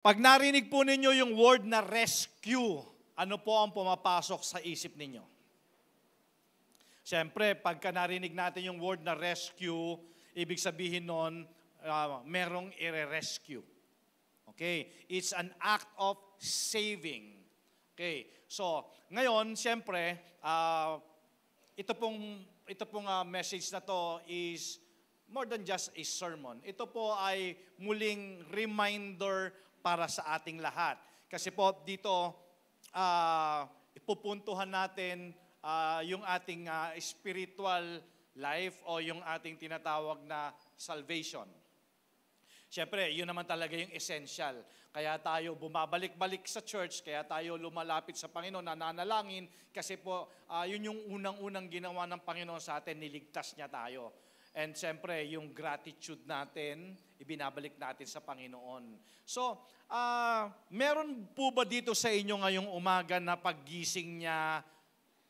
Pag narinig po ninyo yung word na rescue, ano po ang pumapasok sa isip ninyo? Siyempre, pagka narinig natin yung word na rescue, ibig sabihin nun, merong i-rescue. Okay? It's an act of saving. Okay? So, ngayon, siyempre, ito pong message na to is more than just a sermon. Ito po ay muling reminder para sa ating lahat. Kasi po dito, ipupuntuhan natin yung ating spiritual life o yung ating tinatawag na salvation. Siyempre, yun naman talaga yung essential. Kaya tayo bumabalik-balik sa church, kaya tayo lumalapit sa Panginoon, nananalangin, kasi po, yun yung unang-unang ginawa ng Panginoon sa atin, niligtas niya tayo. And siyempre, yung gratitude natin, ibinabalik natin sa Panginoon. So, meron po ba dito sa inyo ngayong umaga na paggising niya,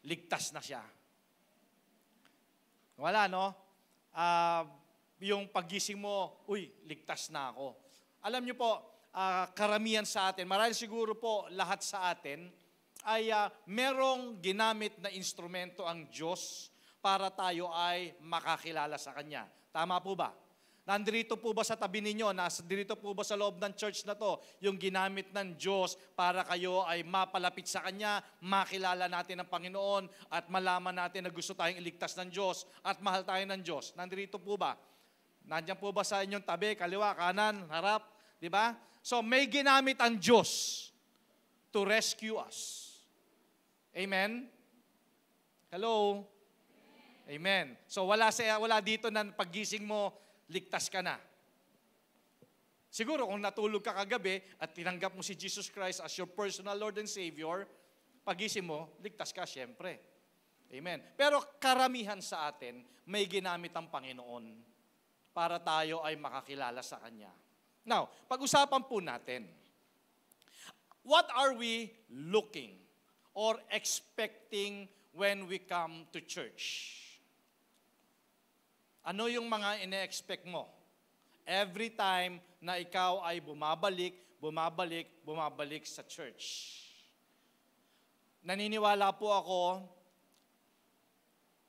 ligtas na siya? Wala, no? Yung paggising mo, uy, ligtas na ako. Alam niyo po, karamihan sa atin, marahil siguro po lahat sa atin, ay merong ginamit na instrumento ang Diyos para tayo ay makakilala sa Kanya. Tama po ba? Nandito po ba sa tabi ninyo, nandito po ba sa loob ng church na to, yung ginamit ng Diyos para kayo ay mapalapit sa Kanya, makilala natin ang Panginoon, at malaman natin na gusto tayong iligtas ng Diyos, at mahal tayo ng Diyos. Nandito po ba? Nandiyan po ba sa inyong tabi, kaliwa, kanan, harap? Di ba? So may ginamit ang Diyos to rescue us. Amen? Hello? Amen. So wala dito na paggising mo, ligtas ka na. Siguro kung natulog ka kagabi at tinanggap mo si Jesus Christ as your personal Lord and Savior, pagising mo, ligtas ka syempre. Amen. Pero karamihan sa atin, may ginamit ang Panginoon para tayo ay makakilala sa Kanya. Now, pag-usapan po natin, what are we looking or expecting when we come to church? Ano yung mga ine-expect mo? Every time na ikaw ay bumabalik sa church. Naniniwala po ako,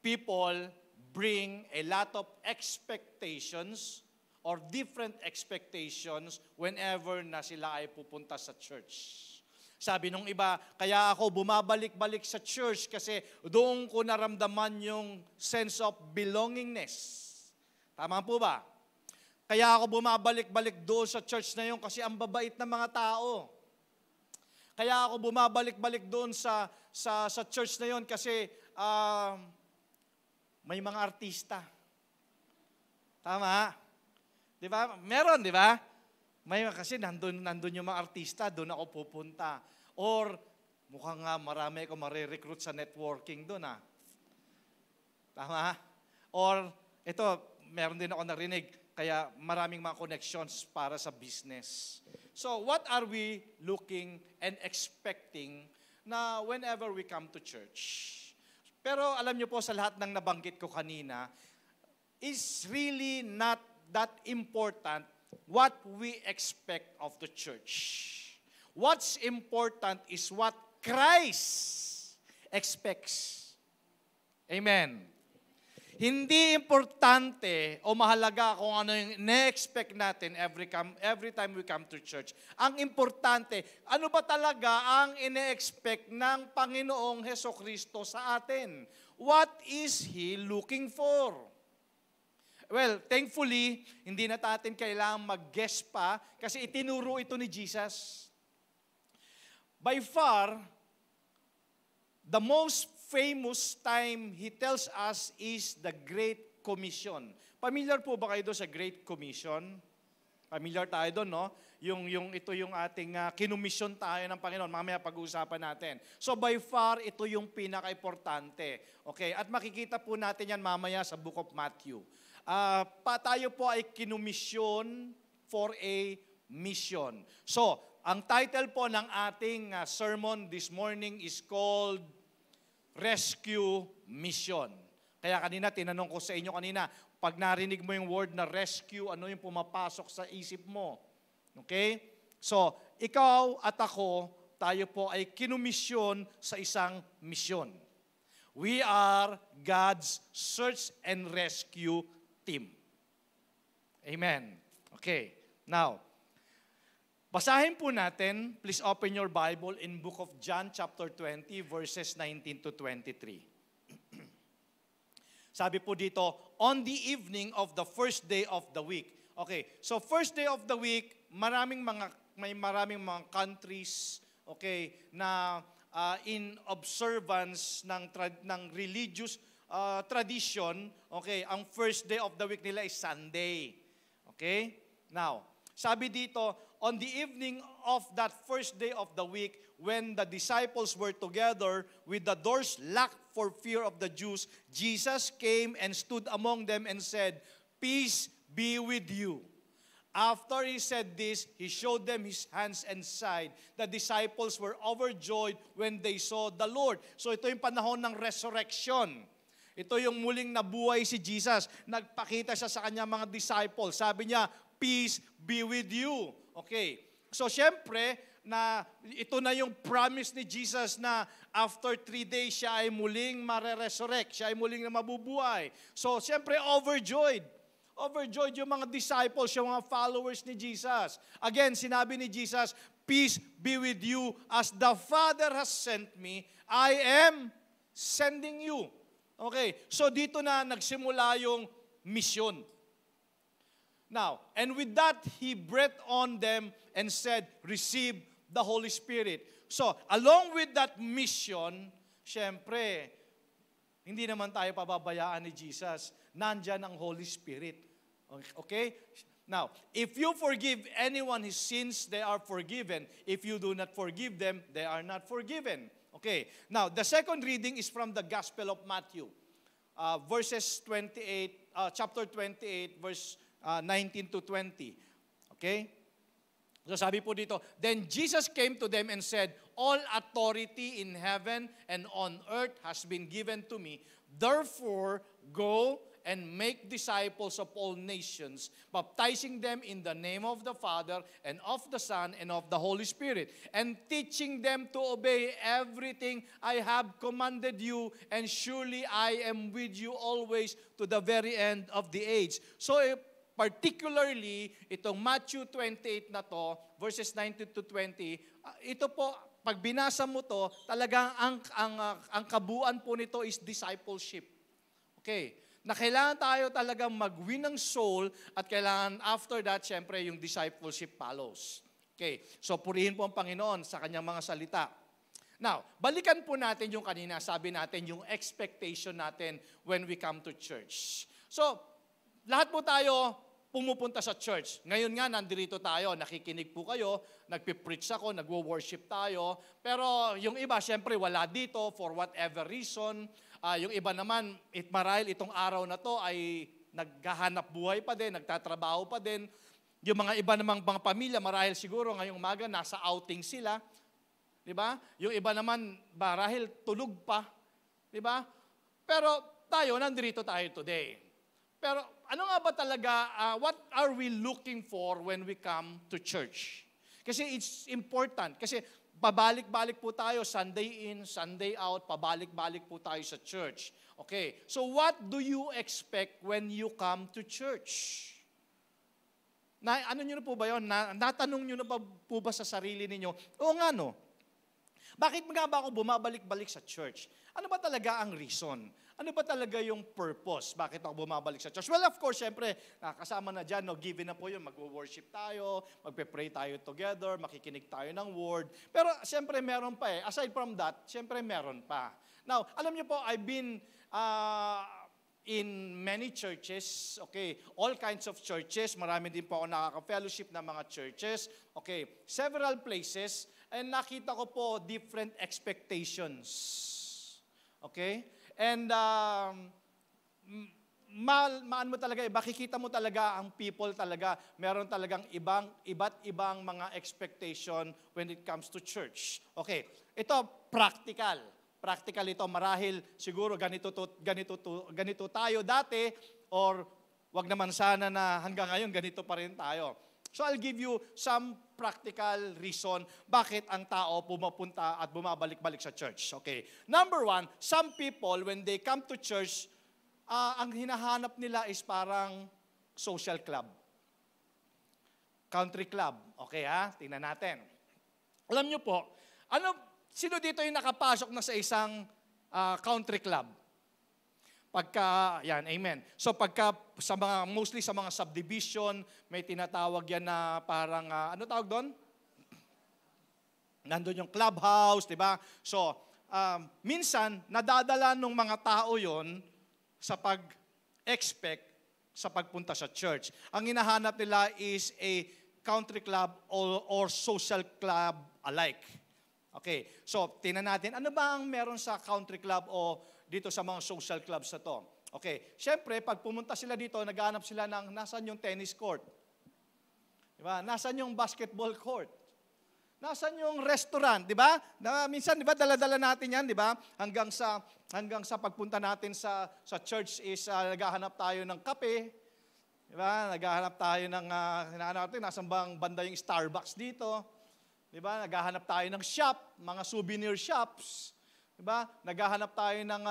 people bring a lot of expectations or different expectations whenever na sila ay pupunta sa church. Sabi nung iba, kaya ako bumabalik-balik sa church kasi doon ko naramdaman yung sense of belongingness. Tama po ba? Kaya ako bumabalik-balik doon sa church na yun kasi ang babait ng mga tao. Kaya ako bumabalik-balik doon sa church na yun kasi may mga artista. Tama? Di ba? Meron, di ba? Kasi nandun yung mga artista, doon ako pupunta. Or, mukhang nga marami ako marirecruit sa networking doon, Tama? Or, ito, meron din ako narinig, kaya maraming mga connections para sa business. So, what are we looking and expecting na whenever we come to church? Pero alam niyo po, sa lahat ng nabanggit ko kanina, is really not that important what we expect of the church. What's important is what Christ expects. Amen. Hindi importante o mahalaga kung ano yung na-expect natin every time we come to church. Ang importante, ano ba talaga ang ine-expect ng Panginoong Hesukristo sa atin? What is He looking for? Well, thankfully, hindi na natin kailangang mag-guess pa kasi itinuro ito ni Jesus. By far, the most famous time He tells us is the Great Commission. Familiar po ba kayo doon sa Great Commission? Familiar tayo doon, no? Ito yung ating kinumisyon tayo ng Panginoon. Mamaya pag-uusapan natin. So by far, ito yung pinaka-importante. Okay? At makikita po natin yan mamaya sa Book of Matthew. Tayo po ay kinumisyon for a mission. So, ang title po ng ating sermon this morning is called Rescue Mission. Kaya kanina, tinanong ko sa inyo kanina, pag narinig mo yung word na rescue, ano yung pumapasok sa isip mo? Okay? So, ikaw at ako, tayo po ay kinumisyon sa isang misyon. We are God's search and rescue team. Amen. Okay. Now, basahin po natin, please open your Bible in book of John chapter 20 verses 19 to 23. Sabi po dito, on the evening of the first day of the week. Okay, so first day of the week, may maraming mga countries, okay, na in observance ng religious tradition, okay, ang first day of the week nila is Sunday. Okay? Now, sabi dito, on the evening of that first day of the week, when the disciples were together with the doors locked for fear of the Jews, Jesus came and stood among them and said, "Peace be with you." After he said this, he showed them his hands and side. The disciples were overjoyed when they saw the Lord. So ito yung panahon ng resurrection. Ito yung muling nabuhay si Jesus. Nagpakita siya sa kanyang mga disciples. Sabi niya, "Peace be with you." Okay. So syempre, ito na yung promise ni Jesus na after 3 days siya ay muling mare-resurrect. Siya ay muling na mabubuhay. So syempre, overjoyed. Overjoyed yung mga disciples, yung mga followers ni Jesus. Again, sinabi ni Jesus, "Peace be with you. As the Father has sent me, I am sending you." Okay, so dito na nagsimula yung mission. Now, and with that, He breathed on them and said, "Receive the Holy Spirit." So, along with that mission, syempre, hindi naman tayo pababayaan ni Jesus. Nandyan ang Holy Spirit. Okay? Now, if you forgive anyone his sins, they are forgiven. If you do not forgive them, they are not forgiven. Okay. Now, the second reading is from the Gospel of Matthew. Chapter 28, verse 19 to 20. Okay? So sabi po dito, then Jesus came to them and said, "All authority in heaven and on earth has been given to me. Therefore, go and make disciples of all nations, baptizing them in the name of the Father and of the Son and of the Holy Spirit, and teaching them to obey everything I have commanded you, and surely I am with you always to the very end of the age." So particularly, itong Matthew 28 na to, verses 19 to 20, ito po, pag binasa mo to, talagang ang kabuuan po nito is discipleship. Okay. Na kailangan tayo talagang mag-win ng soul at kailangan after that, syempre, yung discipleship follows. Okay. So, purihin po ang Panginoon sa kanyang mga salita. Now, balikan po natin yung kanina, sabi natin, yung expectation natin when we come to church. So, lahat po tayo pumupunta sa church. Ngayon nga, nandito tayo, nakikinig po kayo, nagpipreach ako, nagwo-worship tayo. Pero yung iba, syempre, wala dito for whatever reason. Yung iba naman, marahil itong araw na to ay naghahanap buhay pa din, nagtatrabaho pa din. Yung mga iba namang mga pamilya, marahil siguro ngayong umaga, nasa outing sila. Diba? Yung iba naman, marahil tulog pa. Diba? Pero tayo, nandito tayo today. Pero ano nga ba talaga, what are we looking for when we come to church? Kasi it's important. Kasi pabalik-balik po tayo, Sunday in, Sunday out, pabalik-balik po tayo sa church. Okay, so what do you expect when you come to church? Ano nyo na po ba yun? Natanong nyo na po ba sa sarili ninyo? Oo nga no. Bakit nga ba ako bumabalik-balik sa church? Ano ba talaga ang reason? Ano ba talaga yung purpose? Bakit ako bumabalik sa church? Well, of course, syempre, kasama na dyan, given na po yun, mag-worship tayo, magpe-pray tayo together, makikinig tayo ng word. Pero syempre, meron pa eh. Aside from that, syempre, meron pa. Now, alam niyo po, I've been in many churches, okay, all kinds of churches. Marami din po ako nakaka-fellowship ng mga churches. Okay, several places, and nakita ko po different expectations. Okay? And maan mo talaga, makikita mo talaga ang people talaga, meron talagang iba't ibang mga expectation when it comes to church. Okay, ito practical. Practical ito, marahil siguro ganito tayo dati, or wag naman sana na hanggang ngayon ganito pa rin tayo. So I'll give you some practical reason bakit ang tao pumapunta at bumabalik-balik sa church. Okay. Number one, some people, when they come to church, ang hinahanap nila is parang social club. Country club. Okay ha? Tingnan natin. Alam nyo po, sino dito yung nakapasok na sa isang country club? Yan, amen. So mostly sa mga subdivision, may tinatawag yan na parang, ano tawag doon? Nandun yung clubhouse, di ba? So, minsan, nadadala ng mga tao yon sa pag-expect sa pagpunta sa church. Ang hinahanap nila is a country club or social club alike. Okay, so tingnan natin, ano ba ang meron sa country club o dito sa mga social clubs na to? Okay, syempre, pag pumunta sila dito, naghahanap sila ng nasan yung tennis court? Diba? Nasan yung basketball court? Nasan yung restaurant, di ba? Minsan, di ba, dala-dala natin yan, di ba? Hanggang sa pagpunta natin sa church is naghahanap tayo ng kape, di ba? Naghahanap tayo ng, hinahanap natin, nasan bang banda yung Starbucks dito? Di ba? Naghahanap tayo ng shop, mga souvenir shops. Diba? Naghahanap tayo ng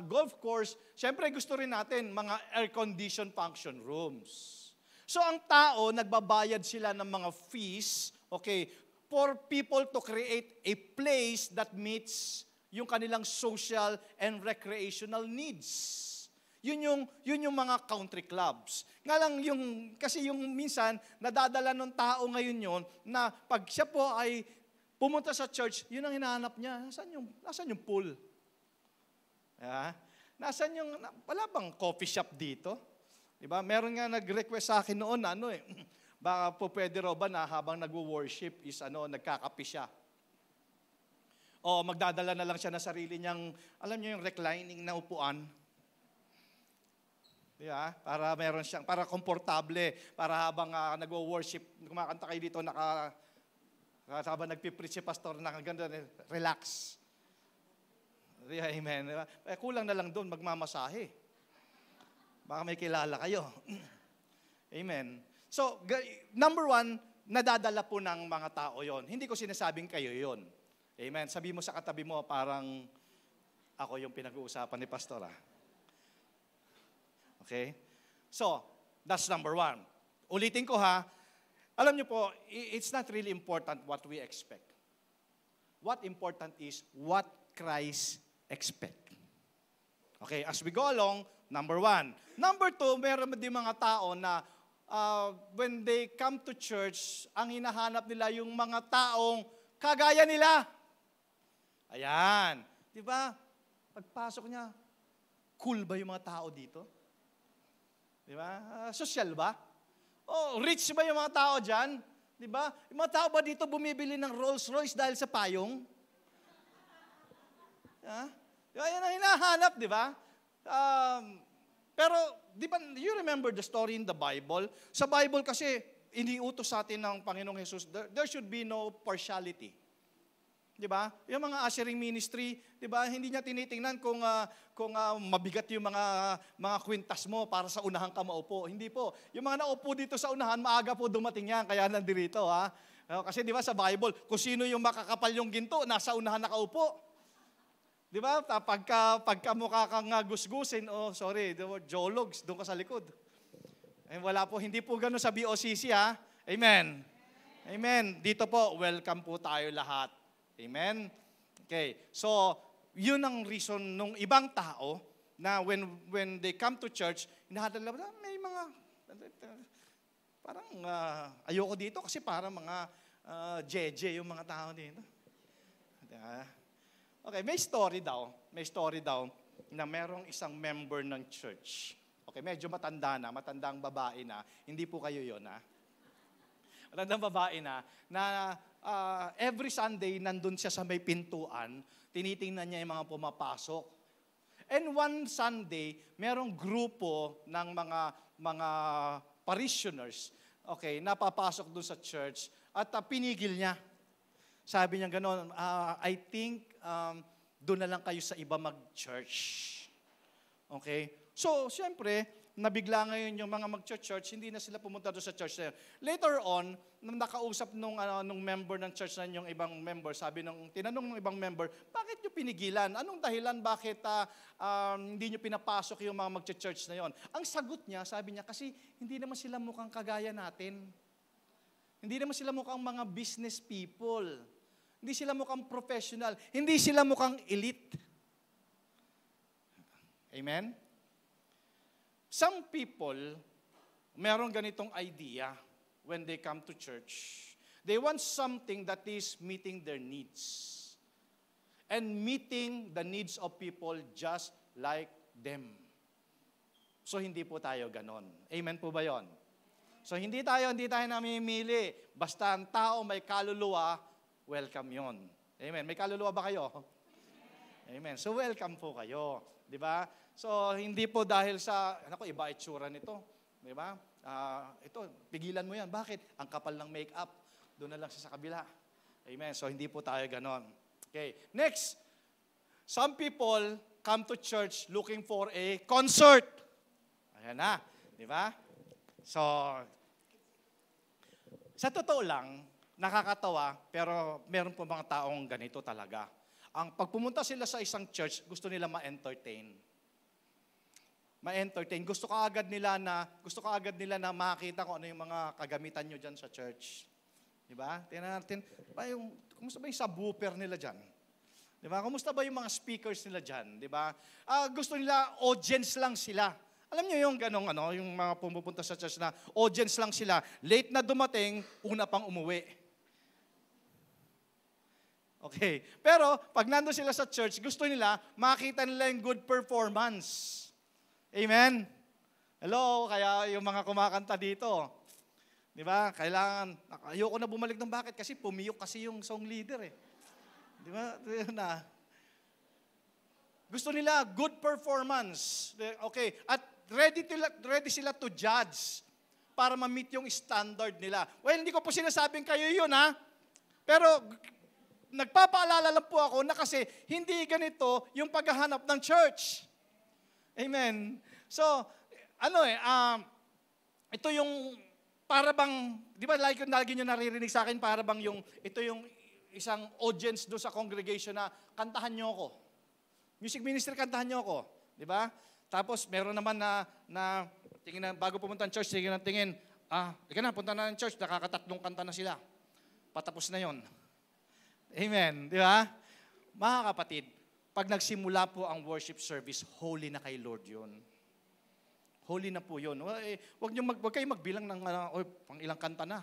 golf course. Siyempre, gusto rin natin mga air-conditioned function rooms. So, ang tao, nagbabayad sila ng mga fees, okay, for people to create a place that meets yung kanilang social and recreational needs. Yun yung mga country clubs. Nga lang, kasi yung minsan, nadadala ng tao ngayon yun, na pag siya po ay pumunta sa church, yun ang hinahanap niya. Nasaan yung pool? Wala bang coffee shop dito? Diba? Meron nga nag-request sa akin noon, baka po pwede raw ba na habang nag-worship is nagkakape siya. O magdadala na lang siya na sarili niyang, alam niyo yung reclining na upuan. Diba? Para meron siyang, para komportable, para habang nag-worship, kumakanta kayo dito, habang nagpipreach si pastor, nakaganda, relax. Amen. Kulang na lang doon, magmamasahe. Baka may kilala kayo. Amen. So, number one, nadadala po ng mga tao yon. Hindi ko sinasabing kayo yon. Amen. Sabi mo sa katabi mo, parang ako yung pinag-uusapan ni pastor. Okay? So, that's number one. Ulitin ko ha, alam niyo po, it's not really important what we expect. What important is what Christ expect. Okay, as we go along, number one. Number two, meron din mga tao na when they come to church, ang hinahanap nila yung mga taong kagaya nila. Ayan. Di ba? Pagpasok niya, cool ba yung mga tao dito? Di ba? Social ba? Rich ba yung mga tao dyan? Di ba? Yung mga tao ba dito bumibili ng Rolls Royce dahil sa payong? Yan ang hinahanap, di ba? Pero, di ba, you remember the story in the Bible? Sa Bible kasi, iniutos sa atin ng Panginoong Jesus, there should be no partiality. Di ba? Yung mga ushering ministry, di ba, hindi niya tinitingnan kung mabigat yung mga kwintas mo para sa unahan ka maupo. Hindi po. Yung mga naupo dito sa unahan, maaga po dumating yan, kaya nandirito, ha? Kasi di ba sa Bible, kung sino yung makakapal yung ginto, nasa unahan nakaupo. Di ba? Pagka mukha kang gusgusin, the word jologs, doon ka sa likod. Wala po, hindi po ganun sa BOCC, ha? Amen. Amen. Dito po, welcome po tayo lahat. Amen? Okay. So, yun ang reason nung ibang tao na when they come to church, hinahadala, may mga, parang ayoko dito kasi parang mga jeje yung mga tao dito. Okay, may story daw na merong isang member ng church. Okay, medyo matandang babae na, hindi po kayo yun, ha? Matandang babae na every Sunday, nandun siya sa may pintuan, tinitingnan niya yung mga pumapasok. And one Sunday, merong grupo ng mga parishioners, okay, napapasok dun sa church, at pinigil niya. Sabi niya gano'n, I think doon na lang kayo sa iba mag-church. Okay? So, siyempre, nabigla ngayon yung mga mag-church, hindi na sila pumunta doon sa church na yun. Later on, nung nakausap nung member ng church na yung ibang member, tinanong ng ibang member, bakit nyo pinigilan? Anong dahilan bakit hindi nyo pinapasok yung mga mag-church na yon? Ang sagot niya, sabi niya, kasi hindi naman sila mukhang kagaya natin. Hindi naman sila mukhang mga business people. Hindi sila mukhang professional. Hindi sila mukhang elite. Amen? Some people, meron ganitong idea when they come to church. They want something that is meeting their needs. And meeting the needs of people just like them. So hindi po tayo ganon. Amen po ba yon? So hindi tayo namimili. Basta ang tao may kaluluwa, welcome yon. Amen. May kaluluwa ba kayo? Amen. So welcome po kayo. Di ba? So hindi po dahil sa, iba itsura nito. Di ba? Ito, pigilan mo yan. Bakit? Ang kapal ng makeup. Doon na lang siya sa kabila. Amen. So hindi po tayo ganon. Okay. Next. Some people come to church looking for a concert. Ayan na. Di ba? So, sa totoo lang, nakakatawa, pero meron po mga taong ganito talaga. Ang pagpumunta sila sa isang church, gusto nila ma-entertain. Gusto ka agad nila na makakita kung ano yung mga kagamitan nyo dyan sa church. Di ba? Tingnan natin, kumusta ba yung subwoofer nila dyan? Di ba? Kumusta ba yung mga speakers nila dyan? Di ba? Gusto nila, audience lang sila. Alam niyo yung ganong yung mga pumupunta sa church na audience lang sila. Late na dumating, una pang umuwi. Okay. Pero, pag nandun sila sa church, gusto nila, makita nila yung good performance. Amen? Hello? Kaya yung mga kumakanta dito, di ba? Ayoko na bumalik ng bakit kasi pumiyok kasi yung song leader eh. Di ba? Gusto nila good performance. Okay. At ready sila to judge para ma-meet yung standard nila. Well, hindi ko po sinasabing kayo yun ha. Pero nagpapaalala lang po ako na kasi hindi ganito yung paghahanap ng church. Amen. So, ito yung para bang, di ba lagi nyo naririnig sa akin, para bang ito yung isang audience doon sa congregation na kantahan nyo ako. Music ministry, kantahan nyo ako. Di ba? Tapos meron naman na tingin na, bago pumunta ng church, tingin, ika na, punta na ng church, nakakatatlong kanta na sila. Patapos na yon. Amen. Di ba? Mga kapatid, pag nagsimula po ang worship service, holy na kay Lord yun. Holy na po yun. Huwag kayong magbilang ng pang ilang kanta na.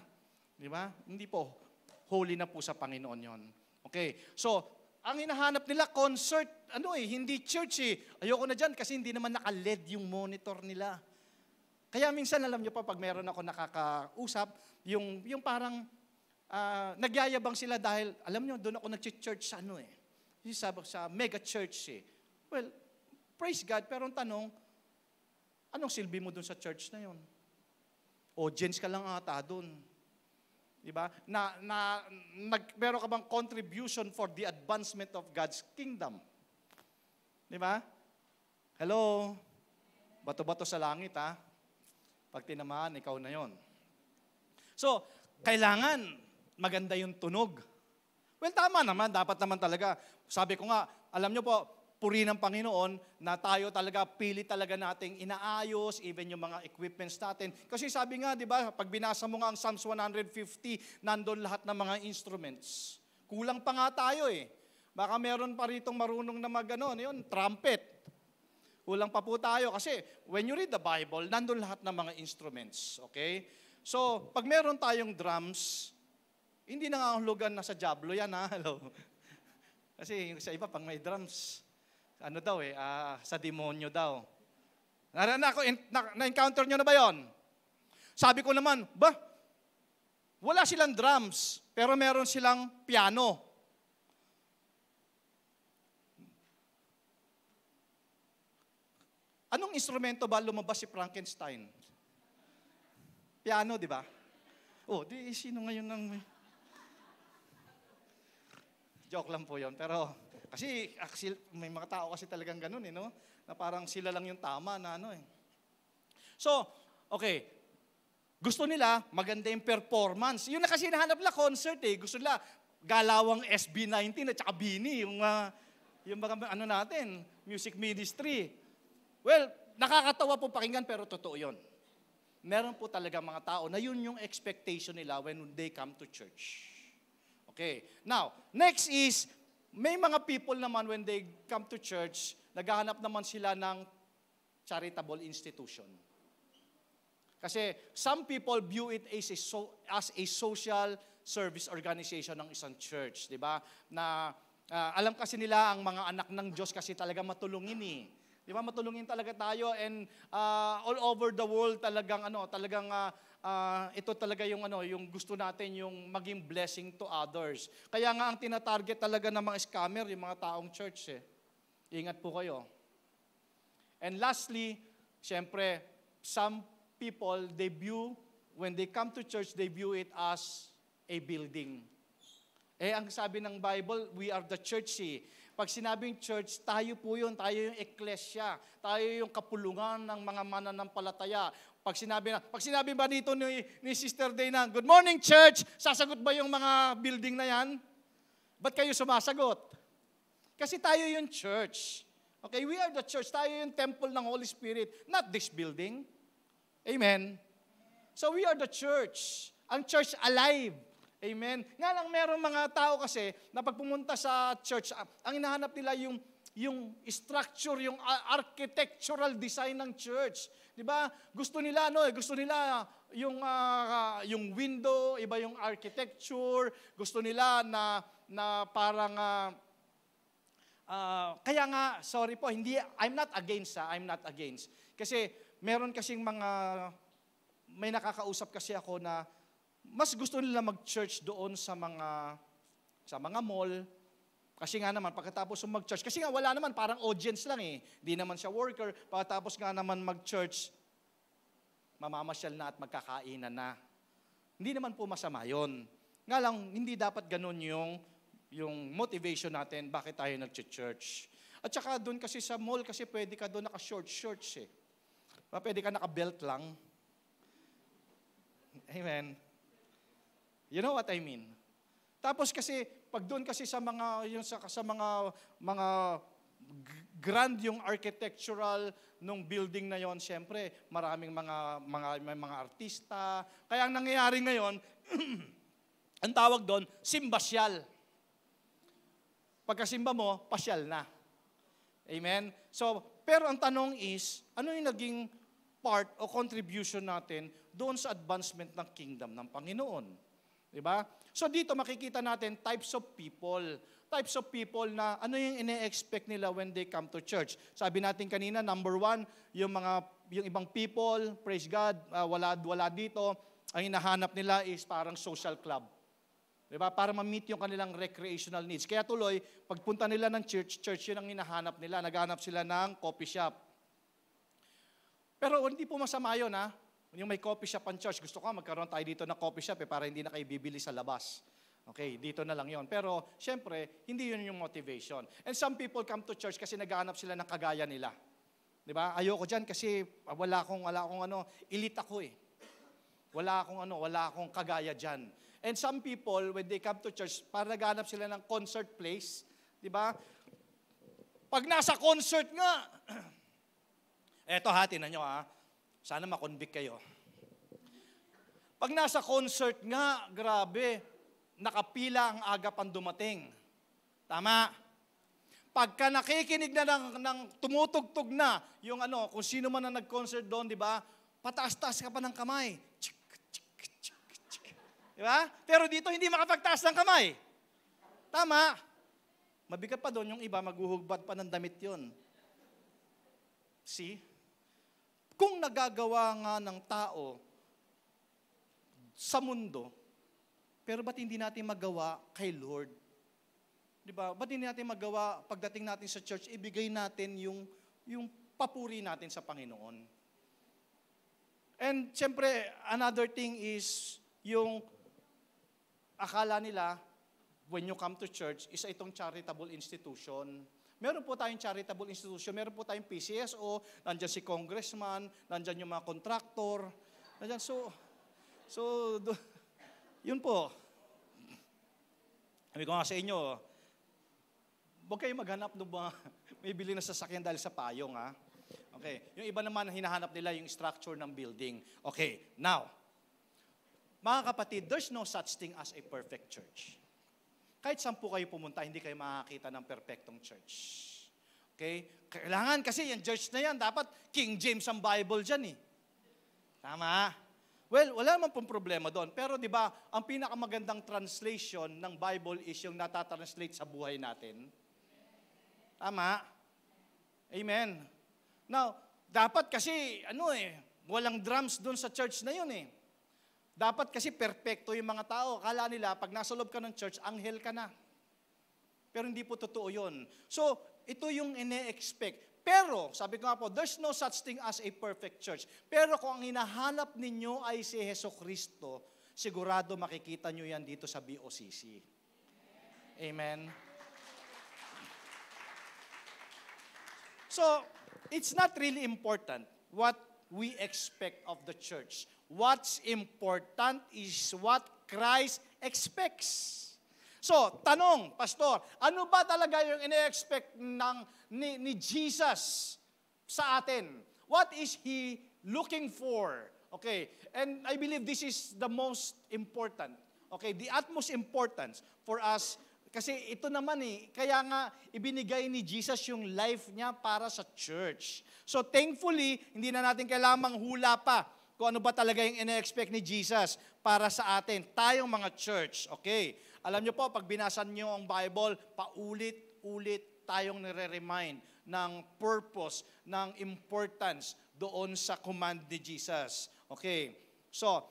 Di ba? Hindi po. Holy na po sa Panginoon yon. Okay. So, ang hinahanap nila, concert, hindi church eh. Ayoko na dyan kasi hindi naman naka-LED yung monitor nila. Kaya minsan, alam nyo pa, pag meron ako nakakausap, yung parang nagyayabang sila dahil, alam nyo, doon ako nag-church sa sa mega church eh. Well, praise God, pero ang tanong, anong silbi mo doon sa church na yon? Audience ka lang ata doon. Diba? Meron ka bang contribution for the advancement of God's kingdom? Diba? Hello? Bato-bato sa langit, ha? Pag tinamaan, ikaw na yon. So, kailangan maganda yung tunog. Well, tama naman. Dapat naman talaga. Sabi ko nga, alam nyo po, puri ng Panginoon na tayo talaga, pili talaga nating inaayos, even yung mga equipments natin. Kasi sabi nga, di ba, pag binasa mo nga ang Psalms 150, nandun lahat ng mga instruments. Kulang pa nga tayo eh. Baka meron pa ritong marunong na trumpet. Kulang pa po tayo kasi when you read the Bible, nandun lahat ng mga instruments. Okay? So, pag meron tayong drums, hindi nangangahulugan na sa Diablo yan, ha? Hello. Kasi sa iba, pag may drums, sa demonyo daw. Na-encounter nyo na ba yon? Sabi ko naman, wala silang drums, pero meron silang piano. Anong instrumento ba lumabas si Frankenstein? Piano, di ba? Sino ngayon ng... Joke lang po yon, pero kasi may mga tao kasi talagang ganun na parang sila lang yung tama na So, okay, gusto nila maganda yung performance. Yun na kasi hinahanap nila concert eh. Gusto nila galawang SB19 at saka Bini, yung mga ano natin, music ministry. Well, nakakatawa po pakinggan pero totoo yun. Meron po talaga mga tao na yun yung expectation nila when they come to church. Okay. Now, next is, may mga people naman when they come to church, naghahanap naman sila ng charitable institution. Kasi some people view it as a social service organization ng isang church, di ba? Na alam kasi nila ang mga anak ng Diyos kasi talaga matulungin eh. Di ba? Matulungin talaga tayo and all over the world talagang ito talaga yung gusto natin yung maging blessing to others. Kaya nga ang tinatarget talaga ng mga scammer yung mga taong church eh. Ingat po kayo. And lastly, syempre, some people when they come to church, they view it as a building. Eh, ang sabi ng Bible, we are the church eh. Pag sinabing church, tayo po yun, tayo yung eklesya, tayo yung kapulungan ng mga mananampalataya. Pag sinabi ba dito ni Sister Dana, good morning church, sasagot ba yung mga building na yan? Ba't kayo sumasagot? Kasi tayo yung church. Okay, we are the church, tayo yung temple ng Holy Spirit, not this building. Amen. So we are the church. Ang church alive. Amen. Nga lang merong mga tao kasi na pag pumunta sa church, ang hinahanap nila yung structure, yung architectural design ng church. 'Di ba? Gusto nila yung window, iba yung architecture, gusto nila na parang kaya nga sorry po, I'm not against. Kasi meron kasing may nakakausap kasi ako na mas gusto nila mag-church doon sa mga mall. Kasi nga naman, pagkatapos mag-church, kasi nga wala naman, parang audience lang eh. Di naman siya worker. Pagkatapos nga naman mag-church, mamamasyal na at magkakainan na. Hindi naman po masama yun. Nga lang, hindi dapat ganun yung motivation natin, bakit tayo nag-church. At saka doon kasi sa mall, kasi pwede ka doon naka-short shorts eh. Pwede ka naka-belt lang. Amen. You know what I mean? Tapos kasi pag doon kasi sa mga grand yung architectural nung building na yon, syempre maraming mga artista. Kaya ang nangyayari ngayon, ang tawag doon, simbasyal. Pagkasimba mo, pasyal na. Amen? So, pero ang tanong is, ano yung naging part o contribution natin doon sa advancement ng kingdom ng Panginoon? Diba? So dito makikita natin types of people. Types of people na ano yung ine-expect nila when they come to church. Sabi natin kanina, number 1, yung ibang people, praise God, wala dito. Ang hinahanap nila is parang social club. Diba? Para ma-meet yung kanilang recreational needs. Kaya tuloy, pagpunta nila ng church yun ang hinahanap nila. Naghanap sila ng coffee shop. Pero hindi po masama yun ha. Yung may coffee shop ang church, gusto ko magkaroon tayo dito ng coffee shop para hindi na kayo bibili sa labas. Okay, dito na lang yon. Pero, syempre, hindi yun yung motivation. And some people come to church kasi naghahanap sila ng kagaya nila. Di ba? Ayoko dyan kasi wala akong elite ako eh. Wala akong kagaya dyan. And some people, when they come to church, para naghahanap sila ng concert place, di ba? Pag nasa concert nga, eto ha, tinan nyo ha, sana makonvict kayo. Pag nasa concert nga, grabe, nakapila ang agap ang dumating. Tama? Pagka nakikinig na ng tumutugtog na, yung kung sino man ang nag-concert doon, di ba? Pataas-taas ka pa ng kamay. Di ba? Pero dito hindi makapagtaas ng kamay. Tama? Mabigat pa doon yung iba, maghuhugbad pa ng damit yun. See? Kung nagagawa nga ng tao sa mundo, pero ba't hindi natin magawa kay Lord? Diba? Ba't hindi natin magawa pagdating natin sa church, ibigay natin yung papuri natin sa Panginoon? And siyempre, another thing is, yung akala nila, when you come to church, isa itong charitable institution. Meron po tayong charitable institution, meron po tayong PCSO, nandyan si congressman, nandyan yung mga contractor, nandyan. Yun po. Sabi ko nga sa inyo, huwag kayong maghanap ng mga may bili na sasakyan dahil sa payong, ha? Okay. Yung iba naman, hinahanap nila yung structure ng building. Okay. Now, mga kapatid, there's no such thing as a perfect church. Kahit saan po kayo pumunta, hindi kayo makakita ng perfectong church. Okay? Kailangan kasi yung church na yan, dapat King James ang Bible dyan eh. Tama? Well, wala naman pong problema doon. Pero di ba, ang pinakamagandang translation ng Bible is yung natatranslate sa buhay natin. Tama? Amen. Now, dapat kasi, walang drums doon sa church na yun eh. Dapat kasi perfecto yung mga tao. Akala nila, pag nasa loob ka ng church, anghel ka na. Pero hindi po totoo yun. So, ito yung ine-expect. Pero, sabi ko nga po, there's no such thing as a perfect church. Pero kung ang hinahanap ninyo ay si Jesucristo, sigurado makikita nyo yan dito sa BOCC. Amen? So, it's not really important what we expect of the church. What's important is what Christ expects. So, tanong, Pastor, ano ba talaga yung ine-expect ni Jesus sa atin? What is He looking for? Okay, and I believe this is the most important. Okay, the utmost importance for us. Kasi ito naman kaya nga ibinigay ni Jesus yung life niya para sa church. So thankfully, hindi na natin kailangang hula pa kung ano ba talaga yung ine-expect ni Jesus para sa atin, tayong mga church. Okay, alam niyo po, pag binasan niyo ang Bible, paulit-ulit tayong nire-remind ng purpose, ng importance doon sa command ni Jesus. Okay, so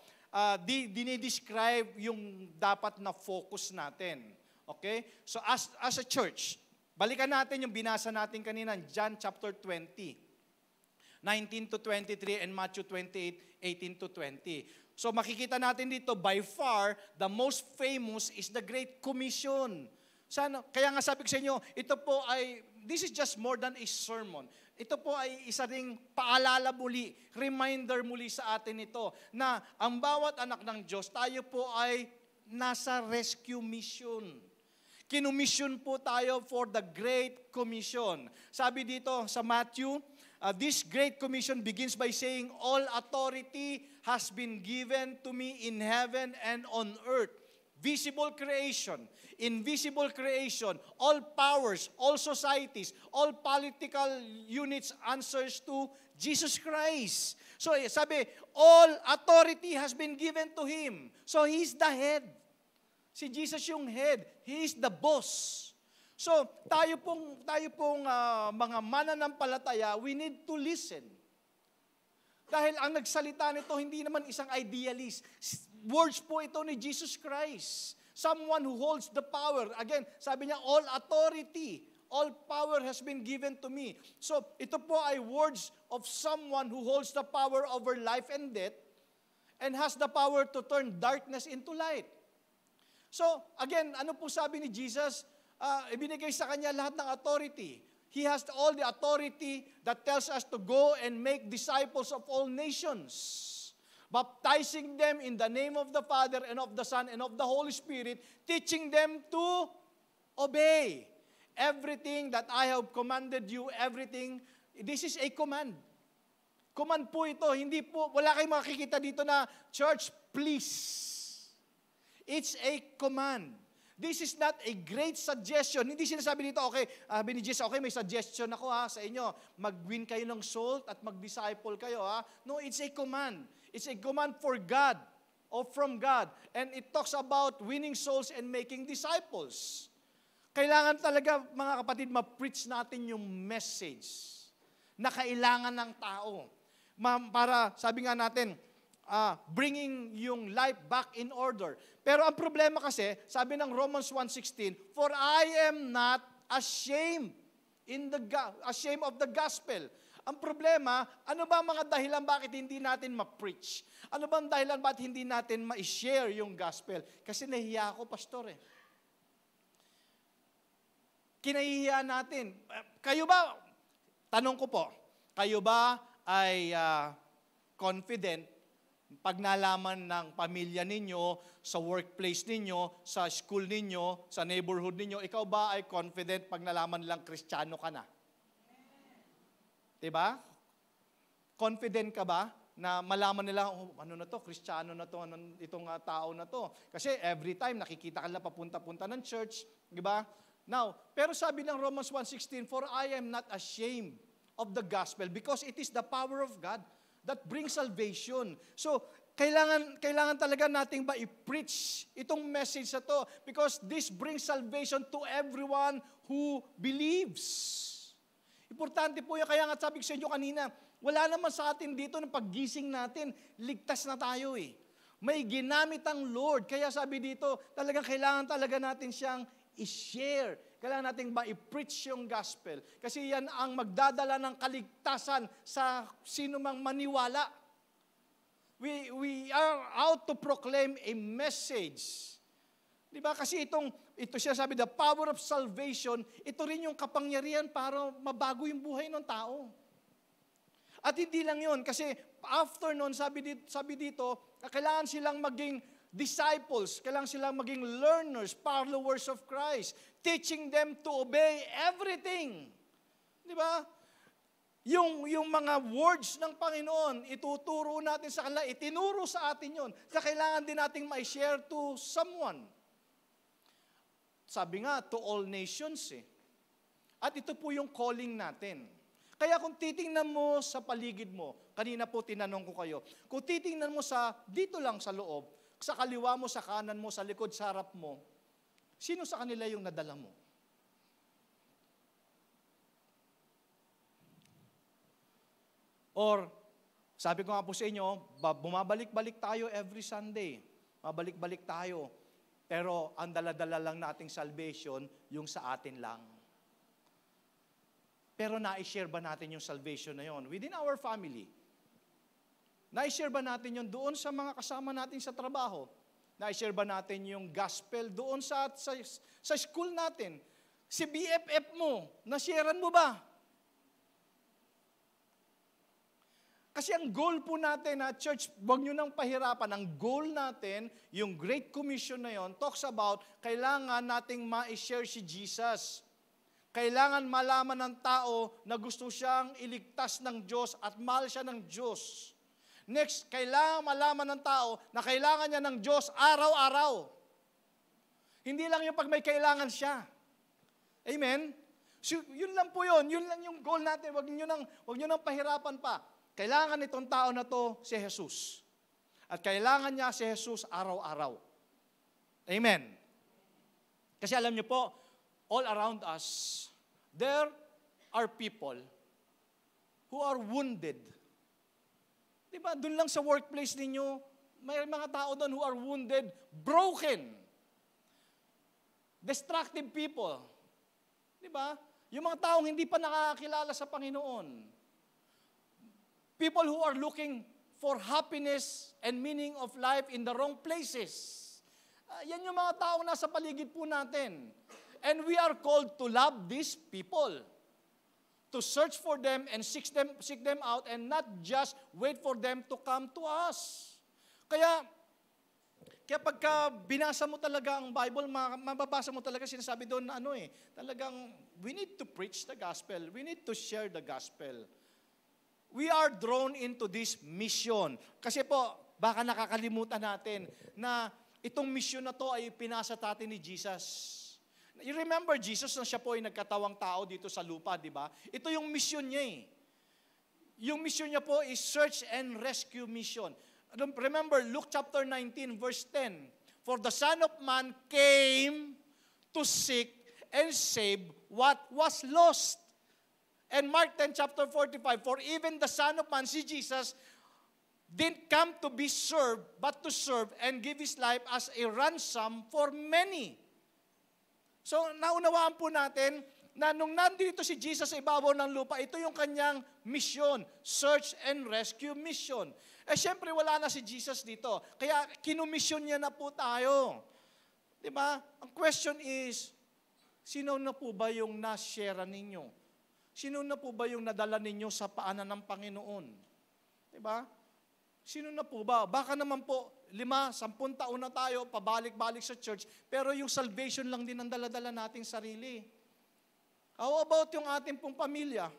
dinidescribe yung dapat na focus natin. Okay? So as a church, balikan natin yung binasa natin kanina, John chapter 20, 19 to 23 and Matthew 28, 18 to 20. So makikita natin dito, by far, the most famous is the Great Commission. Kaya nga sabi ko sa inyo, ito po ay, this is just more than a sermon. Ito po ay isa ring paalala muli, reminder muli sa atin ito, na ang bawat anak ng Diyos, tayo po ay nasa rescue mission. Kinumission po tayo for the Great Commission. Sabi dito sa Matthew, this Great Commission begins by saying, all authority has been given to me in heaven and on earth. Visible creation, invisible creation, all powers, all societies, all political units answers to Jesus Christ. So sabi, all authority has been given to Him. So He's the head. Si Jesus yung head. He is the boss. So, tayo pong mga mananampalataya, we need to listen. Dahil ang nagsalita nito, hindi naman isang idealist. Words po ito ni Jesus Christ. Someone who holds the power. Again, sabi niya, all authority, all power has been given to me. So, ito po ay words of someone who holds the power over life and death and has the power to turn darkness into light. So, again, ano po sabi ni Jesus? Ibinigay sa kanya lahat ng authority. He has all the authority that tells us to go and make disciples of all nations, baptizing them in the name of the Father and of the Son and of the Holy Spirit, teaching them to obey everything that I have commanded you, everything. This is a command. Command po ito. Hindi po, wala kayong makikita dito na, church, please. It's a command. This is not a great suggestion. Hindi sinasabi dito, okay, ni Jesus, okay, may suggestion ako sa inyo. Mag-win kayo ng soul at mag-disciple kayo. No, it's a command. It's a command for God or from God. And it talks about winning souls and making disciples. Kailangan talaga, mga kapatid, ma-preach natin yung message na kailangan ng tao. Para, sabi nga natin, bringing yung life back in order. Pero ang problema kasi, sabi ng Romans 1:16, for I am not ashamed ashamed of the gospel. Ang problema, ano ba mga dahilan bakit hindi natin ma-preach? Ano ba ang dahilan bakit hindi natin ma-share yung gospel? Kasi nahiya ako, pastor Kinahihiya natin. Kayo ba, tanong ko po, kayo ba ay confident pag nalaman ng pamilya ninyo, sa workplace ninyo, sa school ninyo, sa neighborhood ninyo, ikaw ba ay confident pag nalaman lang Kristiyano ka na? Diba? Confident ka ba na malaman nila, oh, ano na to, Kristiyano na to, itong tao na to. Kasi every time nakikita ka nila papunta-punta ng church, diba? Now, pero sabi ng Romans 1:16, "For I am not ashamed of the gospel because it is the power of God that brings salvation." So, kailangan talaga nating ba i-preach itong message na to because this brings salvation to everyone who believes. Importante po yan. Kaya nga sabi ko sa inyo kanina, wala naman sa atin dito ng paggising natin, ligtas na tayo eh. May ginamit ang Lord. Kaya sabi dito, talagang kailangan talaga natin siyang i-share. Kailangan natin ba i-preach yung gospel? Kasi yan ang magdadala ng kaligtasan sa sino mang maniwala. We are out to proclaim a message. Diba? Kasi ito siya sabi, the power of salvation, ito rin yung kapangyarihan para mabago yung buhay ng tao. At hindi lang yun, kasi after nun, sabi dito, kailangan silang maging disciples, kailangan silang maging learners, followers of Christ, teaching them to obey everything. Di ba? Yung mga words ng Panginoon, ituturo natin sa kanila, itinuro sa atin yun. Kaya kailangan din nating ma-share to someone. Sabi nga, to all nations eh. At ito po yung calling natin. Kaya kung titingnan mo sa paligid mo, kanina po tinanong ko kayo, kung titingnan mo dito lang sa loob, sa kaliwa mo, sa kanan mo, sa likod, sa harap mo, sino sa kanila yung nadala mo? Or, sabi ko nga po sa inyo, bumabalik-balik tayo every Sunday. Mabalik-balik tayo. Pero ang dala-dala lang nating salvation, yung sa atin lang. Pero na-share ba natin yung salvation na yon within our family? Na-share ba natin yun doon sa mga kasama natin sa trabaho? Na-share ba natin yung gospel doon sa school natin? Si BFF mo, na-sharean mo ba? Kasi ang goal po natin na church, huwag nyo nang pahirapan. Ang goal natin, yung Great Commission na yon, talks about kailangan nating ma-share si Jesus. Kailangan malaman ng tao na gusto siyang iligtas ng Diyos at mahal siya ng Diyos. Next, kailangan malaman ng tao na kailangan niya ng Diyos araw-araw. Hindi lang yung pag may kailangan siya. Amen? So, yun lang po yun. Yun lang yung goal natin. Huwag nyo nang pahirapan pa. Kailangan itong tao na to si Jesus. At kailangan niya si Jesus araw-araw. Amen? Kasi alam niyo po, all around us, there are people who are wounded. Diba? Doon lang sa workplace ninyo, may mga tao doon who are wounded, broken, destructive people. Diba? Yung mga taong hindi pa nakakakilala sa Panginoon. People who are looking for happiness and meaning of life in the wrong places. Yan yung mga taong nasa paligid po natin. And we are called to love these people, to search for them and seek them out and not just wait for them to come to us. Kaya pagka binasa mo talaga ang Bible, mababasa mo talaga sinasabi doon na talagang we need to preach the gospel. We need to share the gospel. We are drawn into this mission. Kasi po, baka nakakalimutan natin na itong mission na to ay pinasa natin ni Jesus. You remember Jesus na siya po ay nagkatawang tao dito sa lupa, di ba? Ito yung mission niya eh. Yung mission niya po is search and rescue mission. Remember, Luke chapter 19, verse 10. For the Son of Man came to seek and save what was lost. And Mark 10, chapter 45, for even the Son of Man, si Jesus, didn't come to be served, but to serve and give His life as a ransom for many. So, naunawaan po natin na nung nandito si Jesus sa ibabaw ng lupa, ito yung kanyang mission, search and rescue mission. Siyempre, wala na si Jesus dito. Kaya, kinumission niya na po tayo. Diba? Ang question is, Sino na po ba yung na-share ninyo? Sino na po ba yung nadala ninyo sa paanan ng Panginoon? Diba? Sino na po ba? Baka naman po, 5, 10 taon na tayo, pabalik-balik sa church, pero yung salvation lang din ang dala-dala nating sarili. How about yung ating pong pamilya?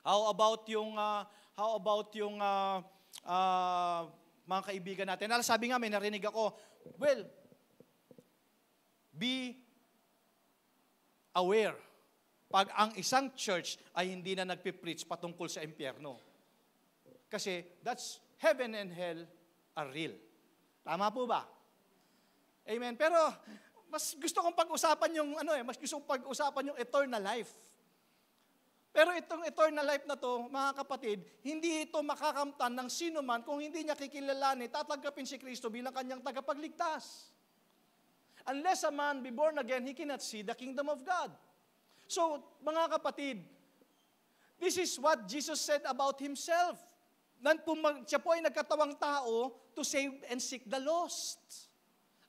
How about yung mga kaibigan natin? Sabi nga, may narinig ako, well, be aware pag ang isang church ay hindi na nagpipreach patungkol sa impyerno. Kasi that's heaven and hell are real. Tama po ba? Amen. Pero mas gusto kong pag-usapan yung eternal life. Pero itong eternal life na to, mga kapatid, hindi ito makakamtan ng sino man kung hindi niya kikilalanin, tatanggapin si Kristo bilang kanyang tagapagligtas. Unless a man be born again, he cannot see the kingdom of God. So, mga kapatid, this is what Jesus said about himself. Siya po ay nagkatawang tao to save and seek the lost.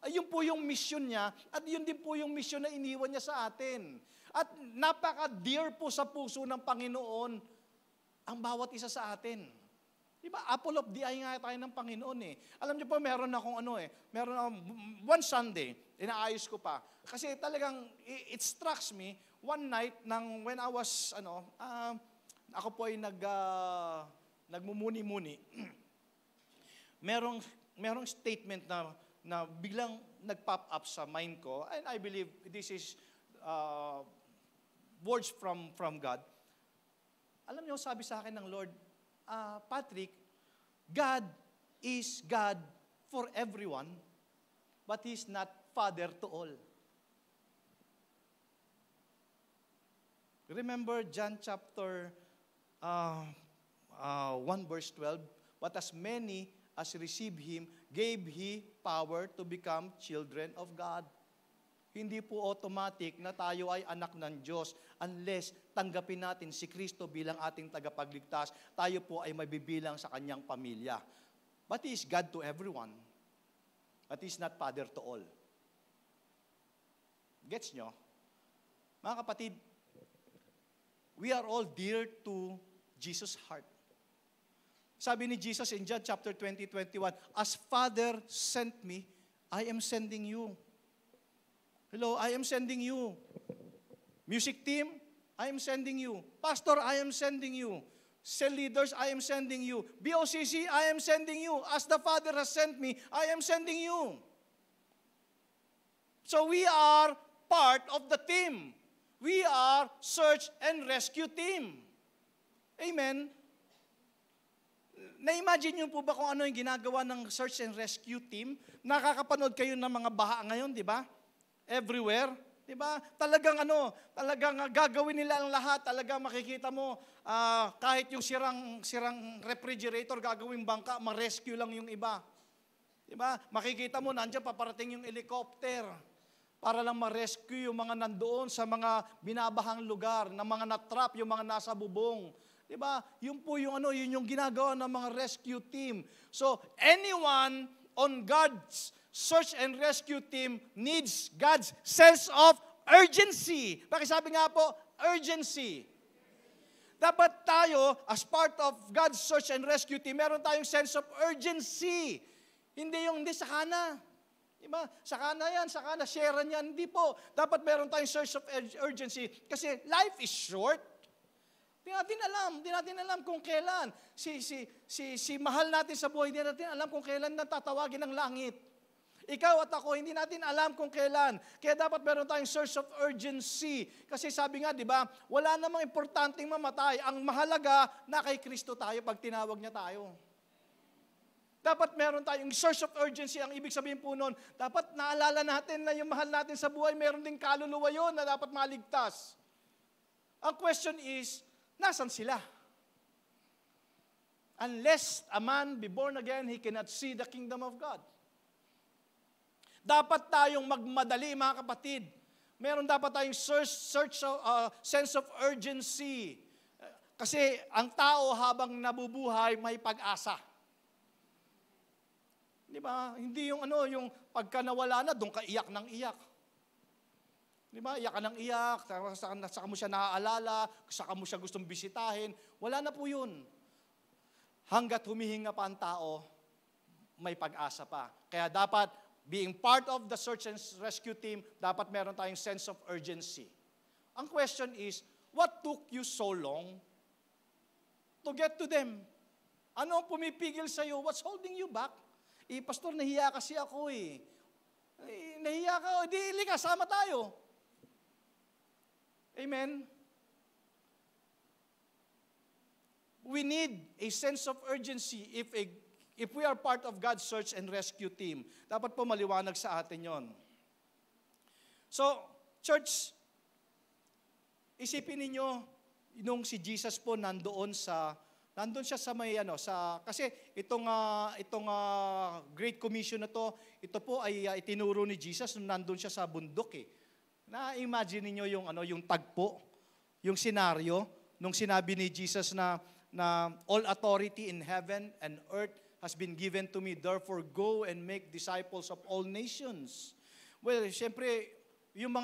Ayun po yung mission niya at yun din po yung mission na iniwan niya sa atin. At napaka-dear po sa puso ng Panginoon ang bawat isa sa atin. Diba? Apple of the eye nga tayo ng Panginoon eh. Alam niyo po, meron akong one Sunday, inaayos ko pa. Kasi talagang, it strikes me, one night, when I was, ako po ay nagmumuni-muni. merong statement na biglang nag-pop up sa mind ko, and I believe this is words from God. Alam niyo, sabi sa akin ng Lord, Patrick, God is God for everyone, but He's not Father to all. Remember John chapter 1 verse 12? But as many as received Him, gave He power to become children of God. Hindi po automatic na tayo ay anak ng Diyos unless tanggapin natin si Kristo bilang ating tagapagligtas. Tayo po ay mabibilang sa kanyang pamilya. But He is God to everyone. But He is not Father to all. Gets nyo? Mga kapatid, we are all dear to Jesus' heart. Sabi ni Jesus in John chapter 20:21, as Father sent me, I am sending you. Hello, I am sending you. Music team, I am sending you. Pastor, I am sending you. Cell leaders, I am sending you. BOCC, I am sending you. As the Father has sent me, I am sending you. So we are part of the team. We are search and rescue team. Amen. Na-imagine niyo po ba kung ano yung ginagawa ng search and rescue team? Nakakapanood kayo ng mga baha ngayon, di ba? Everywhere, di ba? Talagang gagawin nila ang lahat. Talagang makikita mo, kahit yung sirang refrigerator, gagawin bangka, ma-rescue lang yung iba. Di ba? Makikita mo, nandiyan paparating yung helicopter para lang ma-rescue yung mga nandoon sa mga binabahang lugar, na mga natrap, yung mga nasa bubong. Diba? Yun po yun yung ginagawa ng mga rescue team. So, anyone on God's search and rescue team needs God's sense of urgency. Pakisabi nga po, urgency. Dapat tayo, as part of God's search and rescue team, meron tayong sense of urgency. Hindi sakana. Diba? Sakana yan, sharean yan. Hindi po. Dapat meron tayong sense of urgency. Kasi life is short. Di natin alam kung kailan. Si mahal natin sa buhay, hindi natin alam kung kailan natatawagin ng langit. Ikaw at ako, hindi natin alam kung kailan. Kaya dapat meron tayong source of urgency. Kasi sabi nga, di ba, wala namang importanteng mamatay. Ang mahalaga na kay Kristo tayo pag tinawag niya tayo. Dapat meron tayong source of urgency. Ang ibig sabihin po nun, dapat naalala natin na yung mahal natin sa buhay, meron ding kaluluwa yun na dapat maligtas. Ang question is, nasan sila? Unless a man be born again, he cannot see the kingdom of God. Dapat tayong magmadali, mga kapatid. Meron dapat tayong sense of urgency. Kasi ang tao habang nabubuhay, may pag-asa. Di ba? Hindi yung pagka nawala na, doon ka iyak ng iyak. Di ba? Iyak ka ng iyak, saka mo siya naaalala, saka mo siya gustong bisitahin. Wala na po yun. Hanggat humihinga pa ang tao, may pag-asa pa. Kaya dapat, being part of the search and rescue team, dapat meron tayong sense of urgency. Ang question is, what took you so long to get to them? Ano ang pumipigil sa'yo? What's holding you back? Pastor, nahiya kasi ako eh. Nahiya ka, di ka, sama tayo. Amen? We need a sense of urgency if we are part of God's search and rescue team. Dapat po maliwanag sa atin yon. So, church, isipin ninyo, nung si Jesus po nandun siya sa may kasi itong Great Commission na to, ito po ay itinuro ni Jesus nung nandun siya sa bundok eh. Na-imagine niyo yung tagpo, yung senaryo nung sinabi ni Jesus na all authority in heaven and earth has been given to me, therefore go and make disciples of all nations. Well, syempre, yung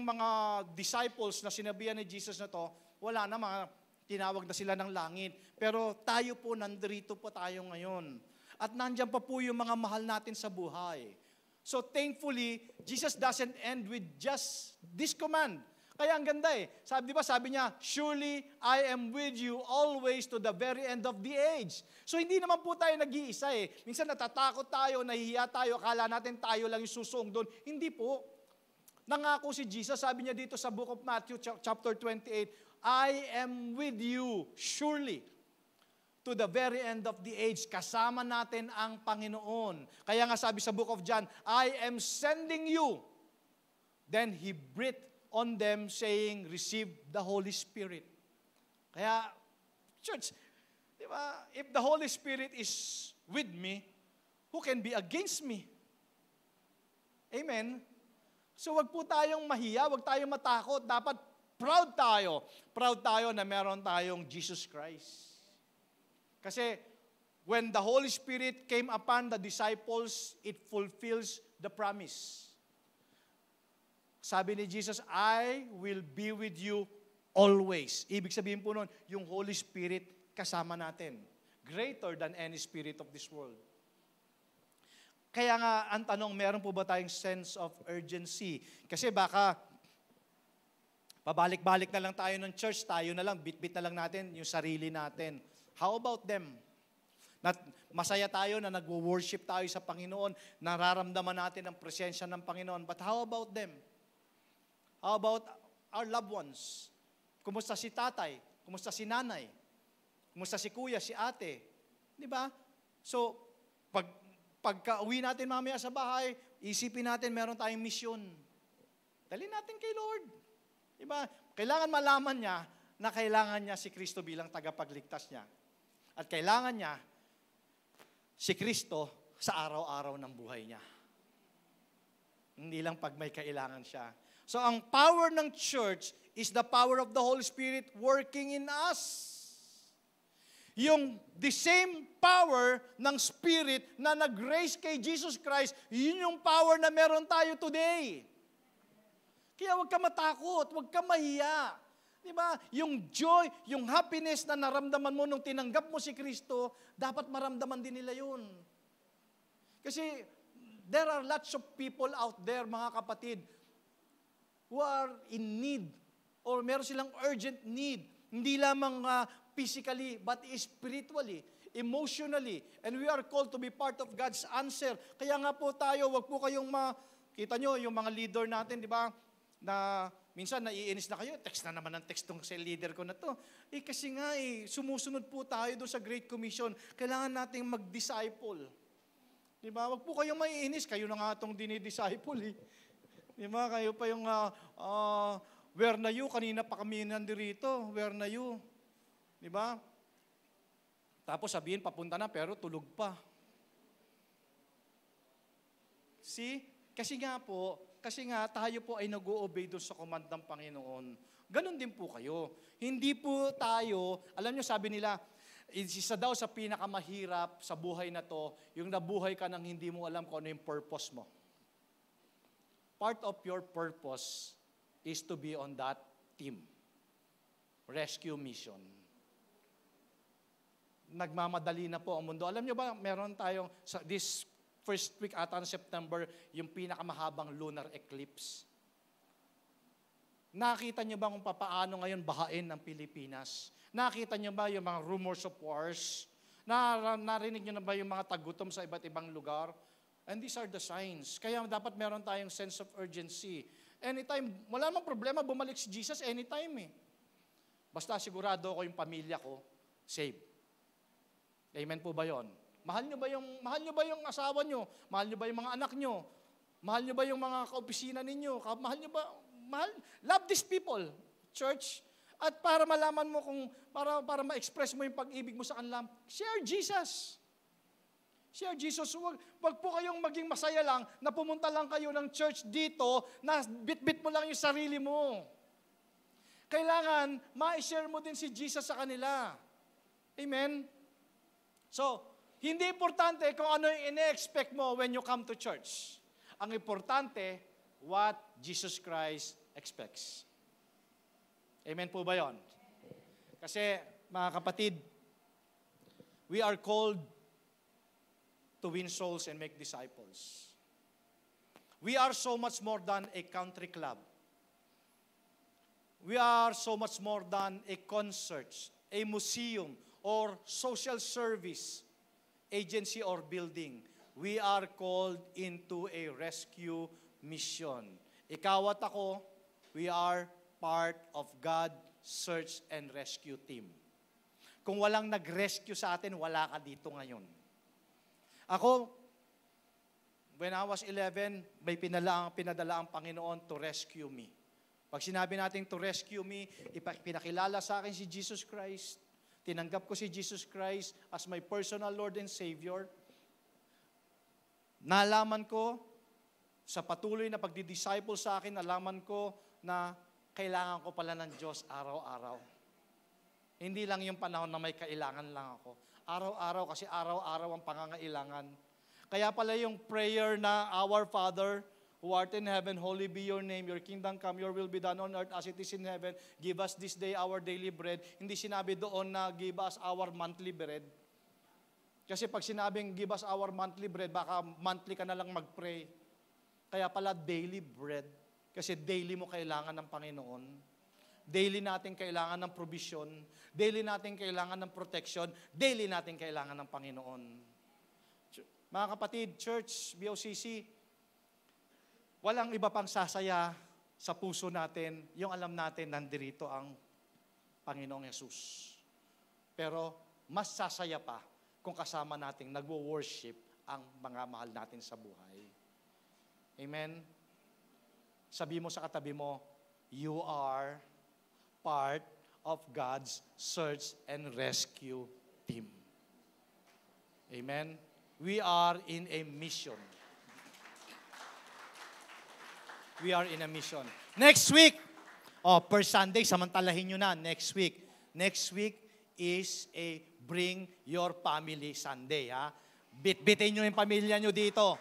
mga disciples na sinabihan ni Jesus na to, wala na, tinawag na sila ng langit. Pero tayo po, nandito po tayo ngayon. At nandyan pa po yung mga mahal natin sa buhay. So thankfully, Jesus doesn't end with just this command. Kaya ang ganda eh. Sabi niya, surely I am with you always to the very end of the age. So hindi naman po tayo nag-iisa eh. Minsan natatakot tayo, nahihiya tayo, akala natin tayo lang yung susong doon. Hindi po. Nangako si Jesus, sabi niya dito sa book of Matthew chapter 28, I am with you surely to the very end of the age. Kasama natin ang Panginoon. Kaya nga sabi sa book of John, I am sending you. Then He breathed on them saying, receive the Holy Spirit. Kaya, church, di ba, if the Holy Spirit is with me, who can be against me? Amen? So wag po tayong mahiya, wag tayong matakot. Dapat proud tayo. Proud tayo na meron tayong Jesus Christ. Kasi when the Holy Spirit came upon the disciples, it fulfills the promise. Sabi ni Jesus, I will be with you always. Ibig sabihin po nun, yung Holy Spirit kasama natin. Greater than any spirit of this world. Kaya nga, ang tanong, meron po ba tayong sense of urgency? Kasi baka, pabalik-balik na lang tayo ng church, tayo na lang, bit-bit na lang natin yung sarili natin. How about them? Masaya tayo na nag-worship tayo sa Panginoon, nararamdaman natin ang presensya ng Panginoon. But how about them? How about our loved ones? Kumusta si tatay? Kumusta si nanay? Kumusta si kuya, si ate? Di ba? So, pagka-uwi natin mamaya sa bahay, isipin natin meron tayong misyon. Dali natin kay Lord. Di ba? Kailangan malaman niya na kailangan niya si Kristo bilang tagapagligtas niya. At kailangan niya si Kristo sa araw-araw ng buhay niya. Hindi lang pag may kailangan siya. So ang power ng church is the power of the Holy Spirit working in us. Yung the same power ng Spirit na nag-raise kay Jesus Christ, yun yung power na meron tayo today. Kaya huwag ka matakot, huwag ka mahiya. Diba? Yung joy, yung happiness na naramdaman mo nung tinanggap mo si Kristo, dapat maramdaman din nila yun. Kasi there are lots of people out there, mga kapatid, who are in need or meron silang urgent need. Hindi lamang physically, but spiritually, emotionally. And we are called to be part of God's answer. Kaya nga po tayo, wag po kayong kita nyo, yung mga leader natin, di ba, na minsan naiinis na kayo, text na naman ang text tong sa leader ko na to. Kasi nga sumusunod po tayo doon sa Great Commission. Kailangan nating mag-disciple. Di ba? Wag po kayong maiinis, kayo na nga itong dinidisciple. Di ba? Kayo pa yung, where na you? Kanina pa kami nandito. Where na you? Di ba? Tapos sabihin, papunta na, pero tulog pa. See? Kasi nga tayo po ay nag-o-obey doon sa command ng Panginoon. Ganon din po kayo. Hindi po tayo, alam nyo sabi nila, isa daw sa pinakamahirap sa buhay na to, yung nabuhay ka nang hindi mo alam kung ano yung purpose mo. Part of your purpose is to be on that team. Rescue mission. Nagmamadali na po ang mundo. Alam nyo ba, meron tayong, this first week ata ng September, yung pinakamahabang lunar eclipse. Nakita nyo ba kung paano ngayon bahain ng Pilipinas? Nakita nyo ba yung mga rumors of wars? Narinig nyo na ba yung mga tagutom sa iba't ibang lugar? And these are the signs. Kaya dapat meron tayong sense of urgency. Anytime, wala namang problema, bumalik si Jesus anytime eh. Basta sigurado ko yung pamilya ko, save. Amen po ba yon? Mahal nyo ba yung asawa nyo? Mahal nyo ba yung mga anak nyo? Mahal nyo ba yung mga kaopisina ninyo? Mahal nyo ba? Love these people, church. At para malaman mo para ma-express mo yung pag-ibig mo sa kanila, share Jesus. Share Jesus. Wag po kayong maging masaya lang na pumunta lang kayo ng church dito na bit-bit mo lang yung sarili mo. Kailangan ma-share mo din si Jesus sa kanila. Amen? So, hindi importante kung ano yung ine-expect mo when you come to church. Ang importante, what Jesus Christ expects. Amen po ba yun? Kasi, mga kapatid, we are called to win souls and make disciples. We are so much more than a country club. We are so much more than a concert, a museum, or social service agency or building. We are called into a rescue mission. Ikaw at ako, we are part of God's search and rescue team. Kung walang nag-rescue sa atin, wala ka dito ngayon. Ako, when I was 11, may pinadala ang Panginoon to rescue me. Pag sinabi natin to rescue me, pinakilala sa akin si Jesus Christ. Tinanggap ko si Jesus Christ as my personal Lord and Savior. Nalaman ko, sa patuloy na pagdi-disciple sa akin, nalaman ko na kailangan ko pala ng Diyos araw-araw. Hindi lang yung panahon na may kailangan lang ako. Araw-araw, kasi araw-araw ang pangangailangan. Kaya pala yung prayer na, Our Father, who art in heaven, holy be your name, your kingdom come, your will be done on earth as it is in heaven. Give us this day our daily bread. Hindi sinabi doon na give us our monthly bread. Kasi pag sinabing give us our monthly bread, baka monthly ka na lang mag-pray. Kaya pala daily bread. Kasi daily mo kailangan ng Panginoon. Daily natin kailangan ng provision. Daily natin kailangan ng protection. Daily natin kailangan ng Panginoon. Mga kapatid, church, BOCC, walang iba pang sasaya sa puso natin, yung alam natin nandirito ang Panginoong Yesus. Pero mas sasaya pa kung kasama nating nagwo-worship ang mga mahal natin sa buhay. Amen? Sabi mo sa katabi mo, you are part of God's search and rescue team. Amen? We are in a mission. We are in a mission. Next week, per Sunday, samantalahin nyo na, next week. Next week is a Bring Your Family Sunday. Ha? Bit-bitin nyo yung pamilya nyo dito.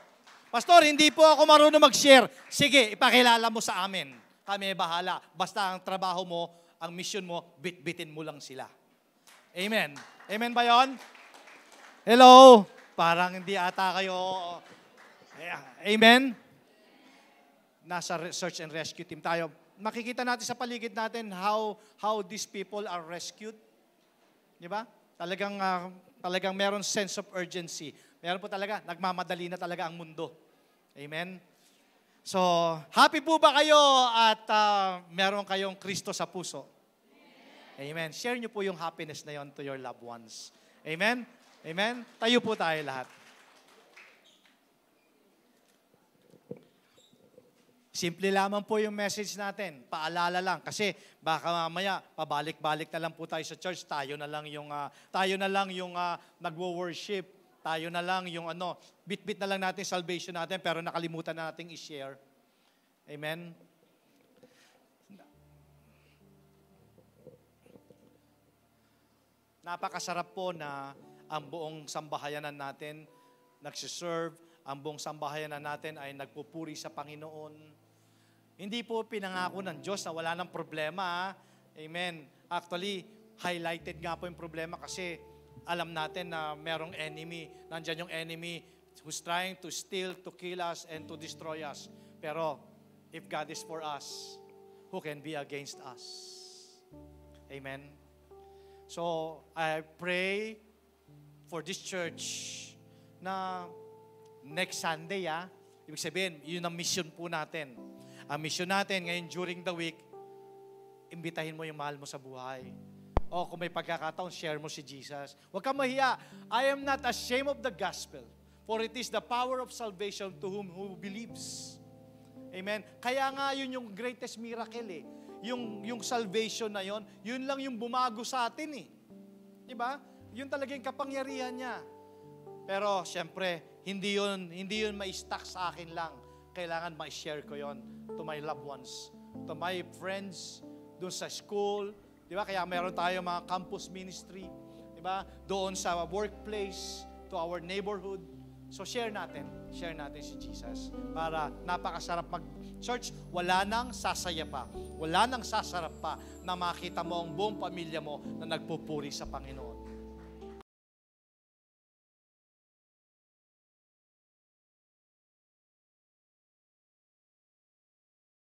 Pastor, hindi po ako marunong mag-share. Sige, ipakilala mo sa amin. Kami bahala. Basta ang trabaho mo, ang mission mo, bit-bitin mo lang sila. Amen. Amen ba yon? Hello? Parang hindi ata kayo. Amen? Nasa search and rescue team tayo. Makikita natin sa paligid natin how these people are rescued. Di ba? Talagang meron sense of urgency. Meron po talaga, nagmamadali na talaga ang mundo. Amen? So, happy po ba kayo at meron kayong Kristo sa puso? Amen. Share nyo po yung happiness na yon to your loved ones. Amen? Amen? Tayo po tayo lahat. Simple lamang po yung message natin. Paalala lang. Kasi baka mamaya, pabalik-balik na lang po tayo sa church. Tayo na lang yung nagwo-worship. Tayo na lang yung bit-bit na lang natin salvation natin, pero nakalimutan na natin i-share. Amen? Napakasarap po na ang buong sambahayanan natin nagsiserve, ang buong sambahayanan natin ay nagpupuri sa Panginoon. Hindi po pinangako ng Diyos na wala ng problema. Ha? Amen. Actually, highlighted nga po yung problema kasi alam natin na merong enemy. Nandyan yung enemy who's trying to steal, to kill us, and to destroy us. Pero, if God is for us, who can be against us? Amen. So, I pray for this church na next Sunday, ibig sabihin, yun ang mission po natin. Ang mission natin ngayon during the week, imbitahin mo yung mahal mo sa buhay. O kung may pagkakataon, share mo si Jesus. Huwag kang mahiya. I am not ashamed of the gospel, for it is the power of salvation to who believes. Amen? Kaya nga yun yung greatest miracle eh. Yung salvation na yun lang yung bumago sa atin eh. Diba? Yun talaga yung kapangyarihan niya. Pero, siyempre, hindi yun ma-stack sa akin lang. Kailangan ma-share ko yon to my loved ones, to my friends, doon sa school, di ba? Kaya meron tayo mga campus ministry, di ba? Doon sa workplace, to our neighborhood. So share natin si Jesus para napakasarap mag-church. Wala nang sasaya pa, wala nang sasarap pa na makita mo ang buong pamilya mo na nagpupuri sa Panginoon.